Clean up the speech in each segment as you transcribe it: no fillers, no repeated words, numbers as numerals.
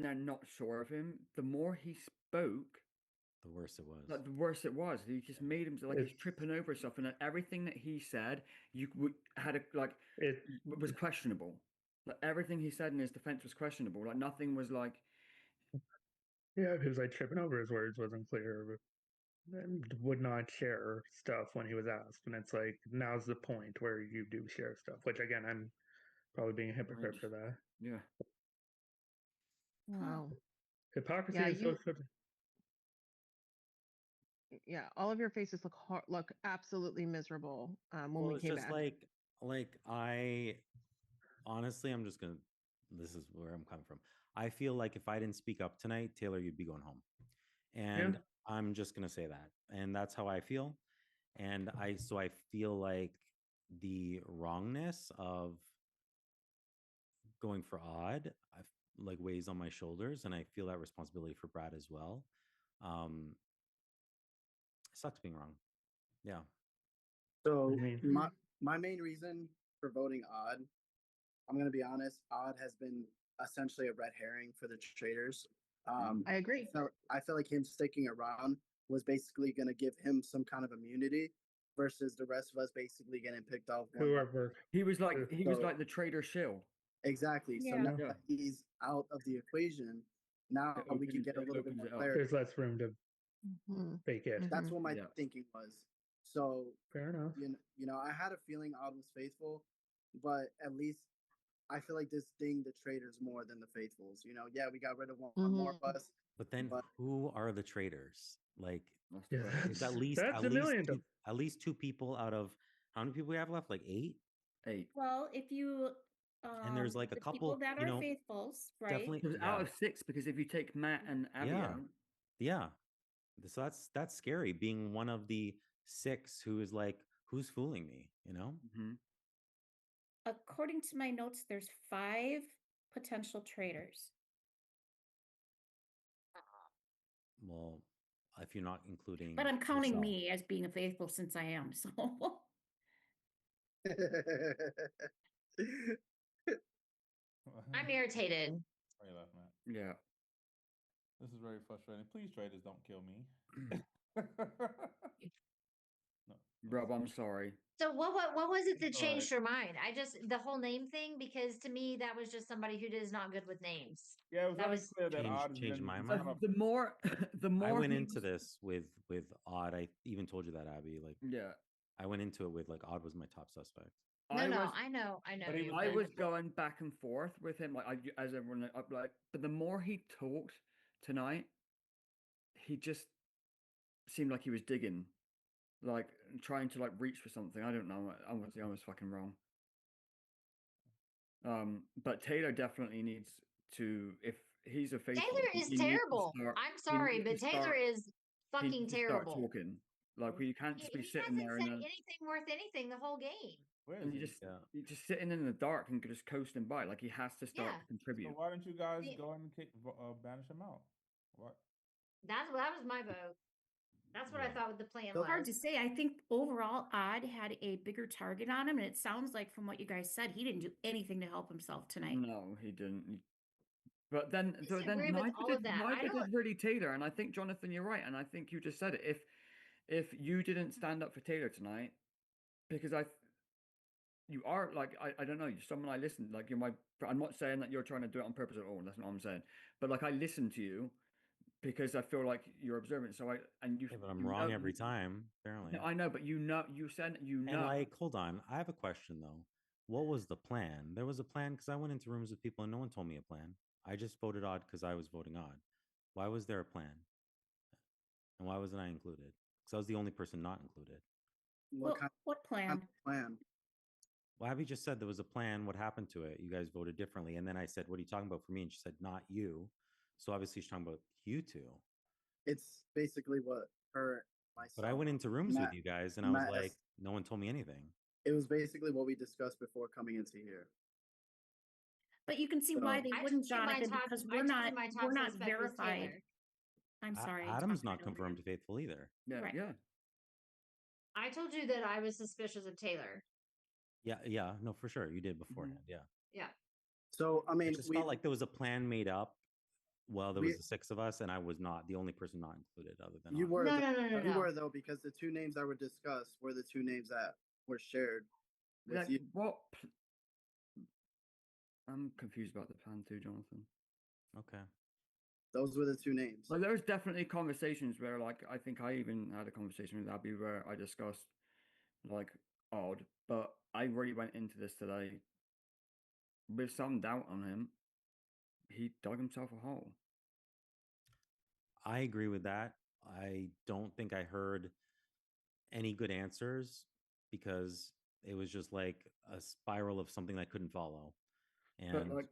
they're not sure of him, the more he spoke, The worse it was. like the worse it was. He just made him like he's It's tripping over stuff, and everything that he said, had a it was questionable. Like everything he said in his defense was questionable. Like nothing was like, yeah, he was like tripping over his words, wasn't clear, and would not share stuff when he was asked. And it's like now's the point where you do share stuff. Which again, I'm probably being a hypocrite for that. yeah. Wow. Hypocrisy Yeah, is so. Yeah, all of your faces look absolutely miserable when we It's came just back. like I honestly, I'm just gonna. This is where I'm coming from. I feel like if I didn't speak up tonight, Taylor, you'd be going home, and I'm just gonna say that, and that's how I feel, and I feel like the wrongness of going for odd, like weighs on my shoulders, and I feel that responsibility for Brad as well. Um, it sucks being wrong. Yeah. So I mean, my main reason for voting odd, I'm gonna be honest, odd has been essentially a red herring for the Traitors. I agree. So I feel like him sticking around was basically gonna give him some kind of immunity versus the rest of us basically getting picked off. whoever He was like the traitor shill. Exactly. So Yeah. now that he's out of the equation, now we can get a little bit more clarity. there's less room to fake it. That's what my thinking was. So Fair enough. you know, I had a feeling Odd was faithful, but at least I feel like this dinged the Traitors more than the faithfuls. You know, yeah, we got rid of one more of us. But then who are the traitors? Like it's That's a million. At least two people out of how many people we have left? Like eight? Well, if you And there's like a the couple people that you are know, faithfuls, right? definitely It was out of 6 because if you take Matt and Abby out, Yeah. So that's scary being one of the 6 who is like, who's fooling me, you know? According to my notes, there's 5 potential traitors. Well, if you're not including But I'm counting yourself. me as being a faithful since I am, so I'm irritated. Why are you laughing at? yeah. This is very frustrating. Please, Traitors, don't kill me. No. Rob, I'm sorry. So what was it that It's changed your mind? The whole name thing, because to me that was just somebody who is not good with names. Yeah, it was That very was- clear that Odd has Changed been my kind mind. of- The more I went he into was- this with Odd. I even told you that, Abby. Like, yeah. I went into it with like Odd was my top suspect. No, I know. But he you, was I but- was going back and forth with him, like as everyone like. But the more he talked tonight, he just seemed like he was digging, like trying to like reach for something. I don't know. I was fucking wrong. But Taylor definitely needs to, if he's a faithful. Taylor is he needs to terrible. start- I'm he sorry, needs to but Taylor start- is he fucking needs to start terrible. talking. Like you can't just be He sitting hasn't there said and anything worth anything the whole game. Where is and he? you're just sitting in the dark and just coasting by. Like he has to start to So contribute. why don't you guys Yeah. go and banish him out? What? That was my vote. That's what I thought the plan it's hard to was. say. I think overall Odd had a bigger target on him, and it sounds like from what you guys said, he didn't do anything to help himself tonight. No, he didn't. But then Disagree with all of that. I neither don't- did really Taylor. And I think Jonathan, you're right. And I think you just said it. If you didn't stand up for Taylor tonight, because you are like I don't know, you're someone I listened, like you're my. I'm not saying that you're trying to do it on purpose at all. That's not what I'm saying. But like I listen to you because I feel like you're observant. So But I'm wrong every time. Apparently. No, I know, but you said And like, hold on, I have a question though. What was the plan? There was a plan because I went into rooms with people and no one told me a plan. I just voted odd because I was voting odd. Why was there a plan? And why wasn't I included? Because I was the only person not included. What plan? Plan. Well, Abby just said there was a plan. What happened to it? You guys voted differently. And then I said, what are you talking about for me? And she said, not you. So obviously she's talking about you two. It's basically what her, myself. But I went into rooms with you guys and I was like, no one told me anything. It was basically what we discussed before coming into here. But you can see why they I wouldn't, told you my Jonathan, top- because I we're told you not my top suspect was verified. Taylor. I'm sorry. Adam's Jonathan, not I don't confirmed know. faithful either. Yeah, Right. yeah. I told you that I was suspicious of Taylor. Yeah, no, for sure. You did beforehand. Yeah. Yeah. So I mean, It just felt like there was a plan made up Well, there We- was the 6 of us, and I was not the only person not included, other than You Odd. were No, though, no, no, no, you no. were though, because the two names that were discussed were the two names that were shared with Like, you. I'm confused about the plan too, Jonathan. Okay. Those were the two names. Like, there's definitely conversations where, like, I think I even had a conversation with Abby where I discussed, like, Odd, but I really went into this today with some doubt on him. He dug himself a hole. I agree with that. I don't think I heard any good answers because it was just like a spiral of something I couldn't follow. But, And like,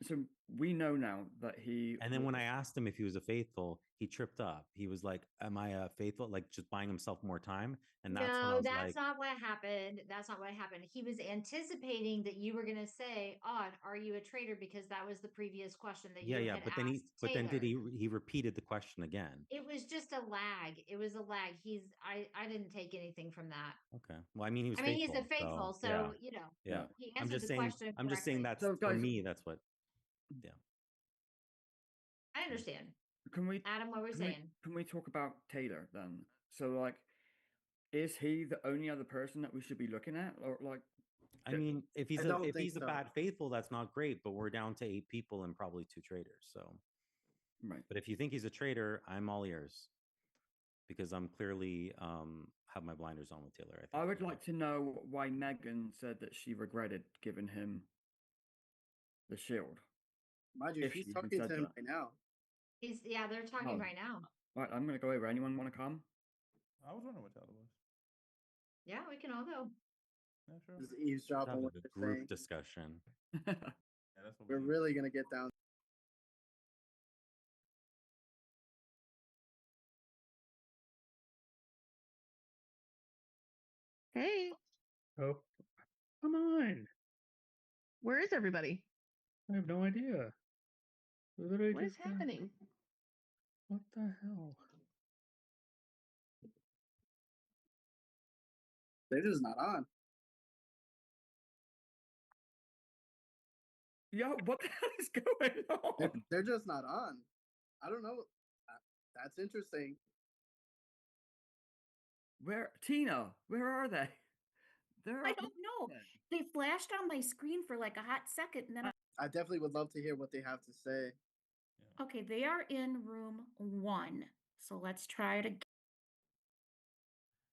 so we know now that he. and then when I asked him if he was a faithful, he tripped up. He was like, "Am I a faithful?" Like just buying himself more time. And that's when I No, was that's like, not what happened. That's not what happened. He was anticipating that you were going to say, "Odd, are you a traitor?" Because that was the previous question that yeah, you yeah. had But asked then did Taylor. he repeated the question again? It was just a lag. It was a lag. I didn't take anything from that. Okay. Well, I mean, he was I mean, he's faithful. a faithful, so yeah, you know, yeah. he I'm answered just the saying. question I'm just saying correctly. that's So, for guys- me. That's what. Yeah. I understand. Can we Adam, what we're can we, saying. can we talk about Taylor then? So, like, is he the only other person that we should be looking at, or like? I mean, if he's I don't if think he's a so. bad faithful, that's not great. But we're down to 8 people and probably 2 traitors. So, Right. but if you think he's a traitor, I'm all ears because I'm clearly have my blinders on with Taylor. I think I would he's like to know why Megan said that she regretted giving him the shield. Mind you, If she's she even talking to said him that. right now. Yeah, they're talking Oh. right now. Right, I'm gonna go over. Anyone want to come? I was wondering what Taylor was. Yeah, we can all go. Yeah, sure. Just eavesdrop on having what a they're group saying. discussion. Yeah, that's what We're we really gonna get down. Hey, Oh, come on. where is everybody? I have no idea. Literally What is just, happening? what the hell? They're just not on. Yo, what the hell is going on? They're just not on. I don't know. That's interesting. Where Tina? Where are they? They're I up don't know. there. They flashed on my screen for like a hot second, and then I definitely would love to hear what they have to say. okay, they are in room 1. So let's try it again.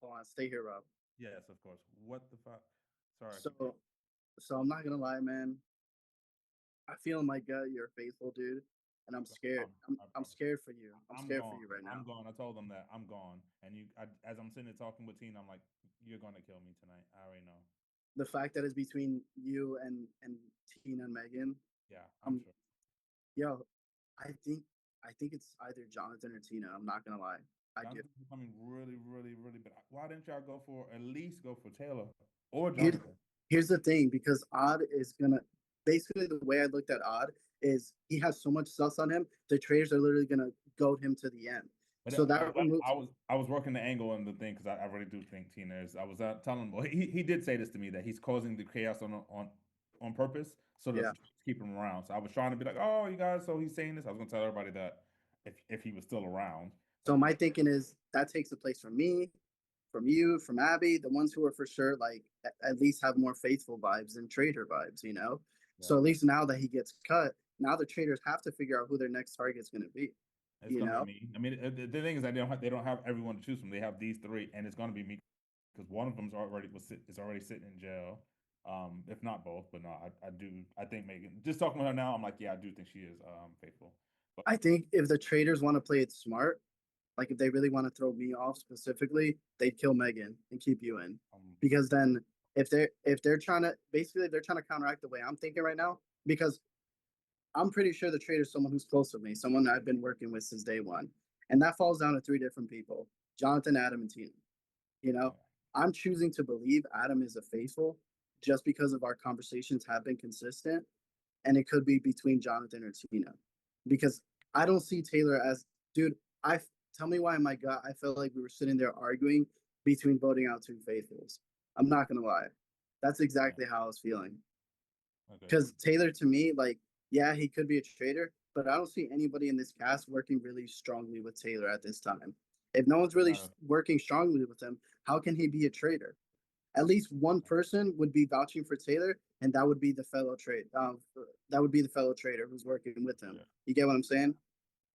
Hold on, stay here, Rob. Yes, of course. What the fuck? Sorry. So I'm not gonna lie, man. I feel in my gut you're a faithful dude, and I'm scared. I I'm promise. scared for you. I'm scared gone. for you right now. I'm gone. I told them that I'm gone. And as I'm sitting there talking with Tina, I'm like, you're gonna kill me tonight. I already know. The fact that it's between you and Tina and Megan. Yeah, I'm sure. Yo, I think it's either Jonathan or Tina. I'm not gonna lie. I do. Jonathan's becoming really, really, really bad. Why didn't y'all at least go for Taylor or Here- Jonathan? Here's the thing, because Odd is gonna basically the way I looked at Odd is he has so much sus on him. The traders are literally gonna goad him to the end. But So that removes. I was working the angle and the thing because I really do think Tina is. I was telling him. Well, he did say this to me that he's causing the chaos on purpose so that Yeah. keep him around. So I was trying to be like, oh, you guys. So he's saying this. I was gonna tell everybody that if he was still around. So my thinking is that takes the place from me, from you, from Abby, the ones who are for sure like at least have more faithful vibes than traitor vibes, you know? So at least now that he gets cut, now the traders have to figure out who their next target is gonna be. It's gonna be me. I mean, the thing is, they don't have everyone to choose from. They have these 3, and it's gonna be me because one of them is already sitting in jail. If not both, but no, I think Megan. Just talking with her now, I'm like, yeah, I do think she is faithful. But I think if the traders want to play it smart, like if they really want to throw me off specifically, they'd kill Megan and keep you in. Because then if they're trying to counteract the way I'm thinking right now, because I'm pretty sure the trader's someone who's close to me, someone that I've been working with since day one. And that falls down to 3 different people: Jonathan, Adam, and Tina. You know, I'm choosing to believe Adam is a faithful just because of our conversations have been consistent. And it could be between Jonathan or Tina. Because I don't see Taylor as, dude, tell me why in my gut I felt like we were sitting there arguing between voting out 2 faithfuls. I'm not gonna lie. That's exactly how I was feeling. okay. Because Taylor, to me, like, yeah, he could be a traitor, but I don't see anybody in this cast working really strongly with Taylor at this time. If no one's really working strongly with him, how can he be a traitor? At least one person would be vouching for Taylor, and that would be the fellow trade. That would be the fellow trader who's working with him. Yeah. You get what I'm saying?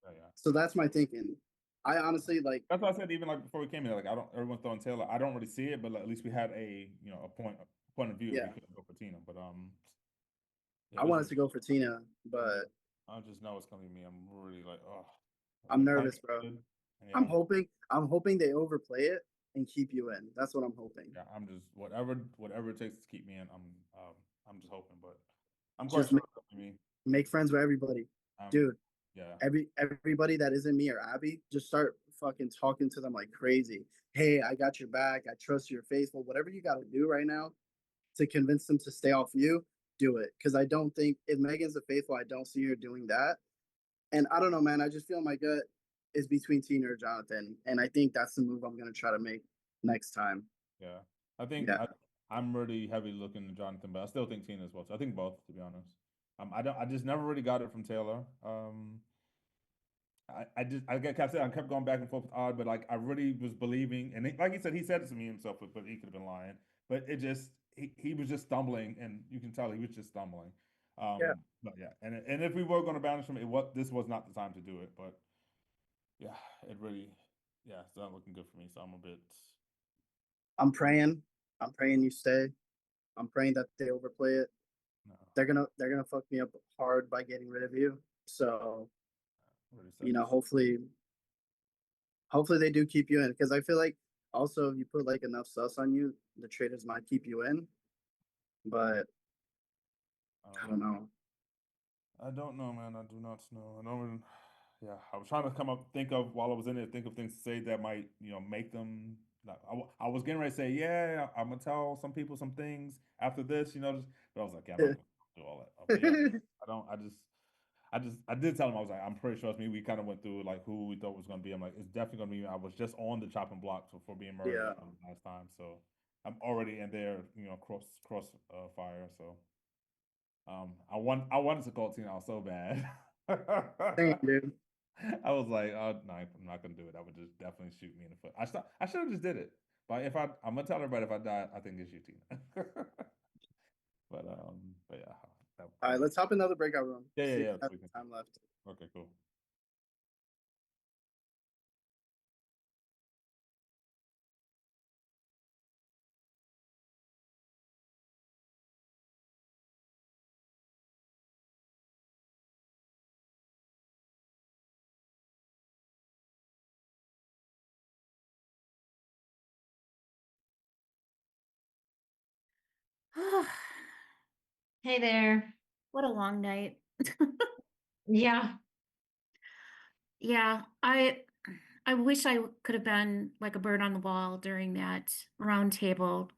Yeah, yeah. So that's my thinking. I honestly like. That's why I said even like before we came in, like I don't. Everyone's throwing Taylor. I don't really see it, but like, at least we had a a point of view. Yeah. We couldn't go for Tina, but yeah, I wanted to go for Tina, but I just know it's gonna be me. I'm really like, oh, I'm nervous, bro. Yeah, I'm hoping they overplay it and keep you in. That's what I'm hoping. Yeah, I'm just whatever it takes to keep me in. I'm just hoping, but I'm quite Just sure it's gonna be me. make friends with everybody, dude. Yeah. Everybody that isn't me or Abby, just start fucking talking to them like crazy. Hey, I got your back. I trust you're faithful. Whatever you got to do right now to convince them to stay off you, do it. Because I don't think if Megan's a faithful, I don't see her doing that. And I don't know, man. I just feel my gut is between Tina or Jonathan, and I think that's the move I'm gonna try to make next time. Yeah, I think I'm really heavy looking at Jonathan, but I still think Tina as well. So I think both, to be honest. I just never really got it from Taylor. I kept going back and forth with Odd, but like I really was believing, and like he said, he said it to me himself, but he could have been lying. But it just he was just stumbling, and you can tell he was just stumbling. But yeah, and if we were going to banish him, this was not the time to do it. But yeah, it really, it's not looking good for me. So I'm a bit. I'm praying you stay. I'm praying that they overplay it. No. They're gonna fuck me up hard by getting rid of you. So hopefully they do keep you in, because I feel like also if you put like enough sus on you, the traders might keep you in. But I don't know. I don't know, man. I do not know. I don't even, yeah, I was trying to think of while I was in it, think of things to say that might, make them. Like, I was getting ready to say, yeah, I'm gonna tell some people some things after this, but I was like, yeah, I'm not gonna do all that. But yeah, I don't. I did tell him, I was like, I'm pretty sure it's me. We kind of went through like who we thought was gonna be. I'm like, it's definitely gonna be me. I was just on the chopping block for being murdered last time, so I'm already in there, cross fire. So. I wanted to call Tina out so bad. Thank you. I was like, oh no, I'm not gonna do it. That would just definitely shoot me in the foot. I should have just did it. But I'm gonna tell everybody if I die, I think it's you, Tina. but yeah. All right, let's hop in another breakout room. Yeah. Time left. Okay, cool. Hey there. What a long night. Yeah. Yeah, I wish I could have been like a bird on the wall during that round table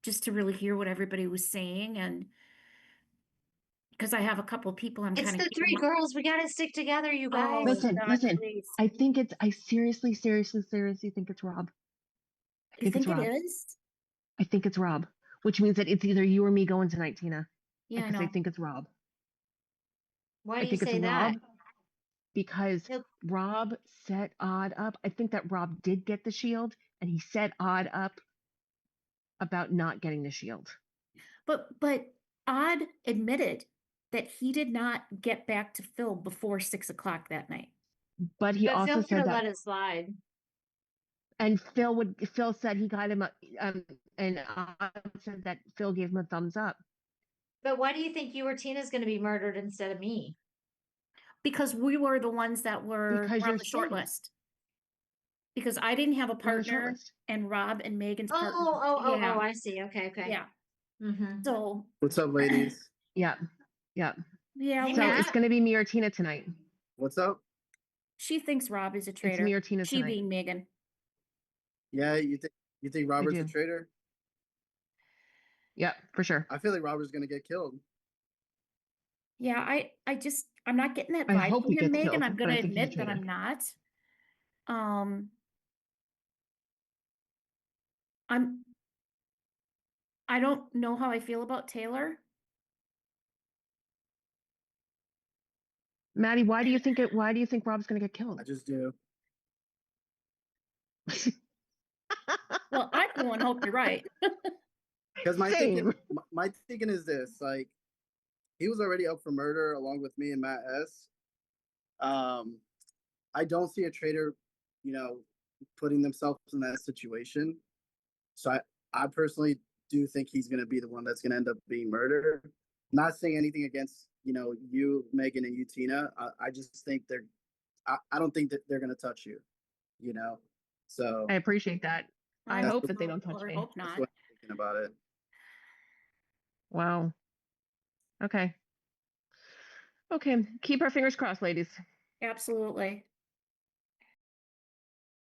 just to really hear what everybody was saying, and because I have a couple of people I'm It's kind of the three girls. We gotta stick together, you guys. Listen, God, listen. please. I think I seriously think it's Rob. You think it is? I think it's Rob, which means that it's either you or me going tonight, Tina. Yeah, I Because I know. think it's Rob. Why I do you think it's say that? Rob because Rob set Odd up. I think that Rob did get the shield, and he set Odd up about not getting the shield. But Odd admitted that he did not get back to Phil before 6 o'clock that night. But he also Phil said that. let it slide. And Phil said he got him and Odd said that Phil gave him a thumbs up. But why do you think you or Tina's going to be murdered instead of me? Because we were the ones that were on the short list. Because I didn't have a partner, and Rob and Megan's partner. Oh, I see. Okay. Yeah. Mm-hmm. So what's up, ladies? Yeah. Yeah. Hey, so Matt. it's gonna be me or Tina tonight. What's up? She thinks Rob is a traitor. It's me or Tina she tonight. being Megan. Yeah, you think Robert's a do. traitor? Yeah, for sure. I feel like Robert's gonna get killed. Yeah, I'm not getting that I vibe hope from he him, gets Megan. killed, I'm but gonna I think he's a admit that traitor. I'm not. I don't know how I feel about Taylor. Maddie, why do you think Rob's gonna get killed? I just do. Well, I for one hope you're right. Because my Same. thinking is this: like, he was already up for murder along with me and Matt S. I don't see a traitor, putting themselves in that situation. So I personally do think he's going to be the one that's going to end up being murdered. Not saying anything against, you, Megan, and you, Tina. I just think I don't think that they're going to touch you, So I appreciate that. I Let's hope that they don't touch or me. hope that's not. what I'm thinking about it. Wow. Okay. Okay. Keep our fingers crossed, ladies. Absolutely.